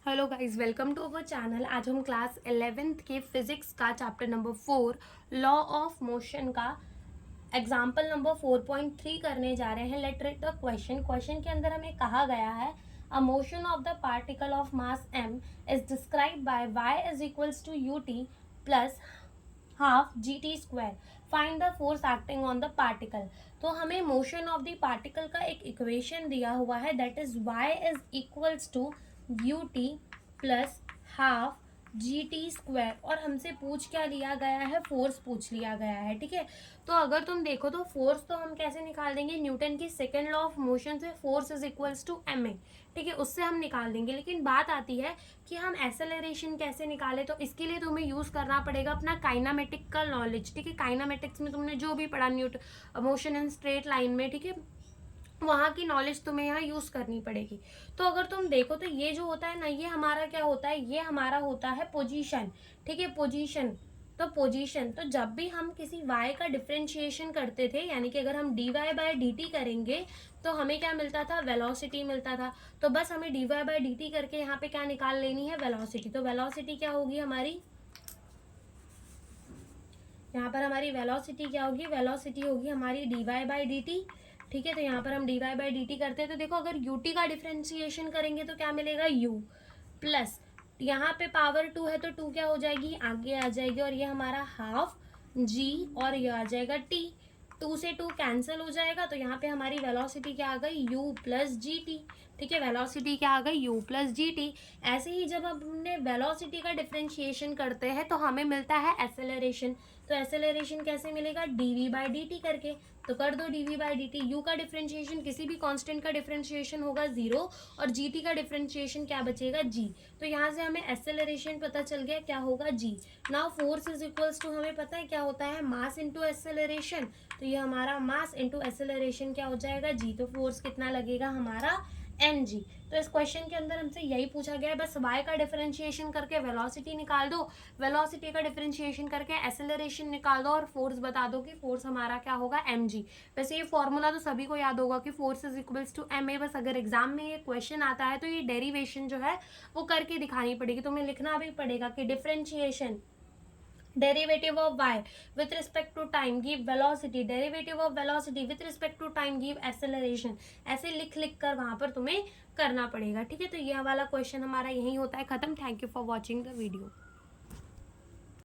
Hello guys, welcome to our channel. आज हम class 11th के फिजिक्स का chapter number 4 law of motion का एग्जाम्पल नंबर 4.3 करने जा रहे हैं। लेट रीड द क्वेश्चन के अंदर हमें कहा गया है a motion of the particle of mass m is describe by y is equals to ut plus half gt square. Find the force acting on the particle. तो हमें motion of the particle का एक equation दिया हुआ है, that is y is equals to ut plus half g t square, और हमसे पूछ क्या लिया गया है, फोर्स पूछ लिया गया है। ठीक है, तो अगर तुम देखो तो फोर्स तो हम कैसे निकाल देंगे, न्यूटन की सेकेंड लॉ ऑफ मोशन से force is equals to m a. ठीक है, उससे हम निकाल देंगे। लेकिन बात आती है कि हम एक्सेलरेशन कैसे निकालें, तो इसके लिए तुम्हें यूज करना पड़ेगा अपना काइनामेटिक का नॉलेज। ठीक है, काइनामेटिक्स में तुमने जो भी पढ़ा मोशन इन स्ट्रेट लाइन में, ठीक है, वहाँ की नॉलेज तुम्हें यहाँ यूज करनी पड़ेगी। तो अगर तुम देखो तो ये जो होता है ना, ये हमारा क्या होता है, ये हमारा होता है पोजीशन। ठीक है, पोजीशन। तो पोजीशन, तो जब भी हम किसी y का डिफरेंशिएशन करते थे, यानी कि अगर हम dy बाय dt करेंगे तो हमें क्या मिलता था, वेलोसिटी मिलता था। तो बस हमें dy बाय dt करके यहाँ पे क्या निकाल लेनी है, वेलोसिटी। तो वेलोसिटी क्या होगी हमारी, यहाँ पर हमारी वेलोसिटी क्या होगी, वेलोसिटी होगी हमारी dy बाय dt। ठीक है, तो यहाँ पर हम dy बाय dt करते हैं, तो देखो अगर ut का डिफ्रेंसिएशन करेंगे तो क्या मिलेगा, u प्लस यहाँ पे पावर 2 है तो 2 क्या हो जाएगी, आगे आ जाएगी, और ये हमारा हाफ g, और ये आ जाएगा t। 2 से 2 कैंसिल हो जाएगा, तो यहाँ पे हमारी वेलोसिटी क्या आ गई, u प्लस जी टी। ठीक है, वेलोसिटी क्या आ गई, u प्लस जी टी। ऐसे ही जब हमने वेलोसिटी का डिफरेंशिएशन करते हैं तो हमें मिलता है एसेलरेशन। तो एसेलरेशन कैसे मिलेगा, dv बाई dt करके। तो कर दो dv बाई dt। u का डिफरेंशिएशन, किसी भी कांस्टेंट का डिफरेंशिएशन होगा 0, और gt का डिफरेंशिएशन क्या बचेगा, g। तो यहाँ से हमें एसेलरेशन पता चल गया, क्या होगा, g। Now force is equals to, हमें पता है क्या होता है, मास इंटू एसेलरेशन। तो ये हमारा मास इंटू एसेलरेशन क्या हो जाएगा, g। तो फोर्स कितना लगेगा हमारा, एम जी। तो इस क्वेश्चन के अंदर हमसे यही पूछा गया है, बस y का डिफरेंशिएशन करके वेलोसिटी निकाल दो, वेलोसिटी का डिफरेंशिएशन करके एसेलरेशन निकाल दो, और फोर्स बता दो कि फोर्स हमारा क्या होगा, एम जी। वैसे ये फॉर्मूला तो सभी को याद होगा कि force is equals to m a. बस अगर एग्जाम में ये क्वेश्चन आता है तो ये डेरिवेशन जो है वो करके दिखानी पड़ेगी, तुम्हें लिखना भी पड़ेगा कि differentiation, derivative of y with respect to time give velocity, derivative of velocity with respect to time give acceleration। ऐसे लिख लिख कर वहां पर तुम्हें करना पड़ेगा। ठीक है, तो यह वाला क्वेश्चन हमारा यही होता है खत्म। Thank you for watching the video.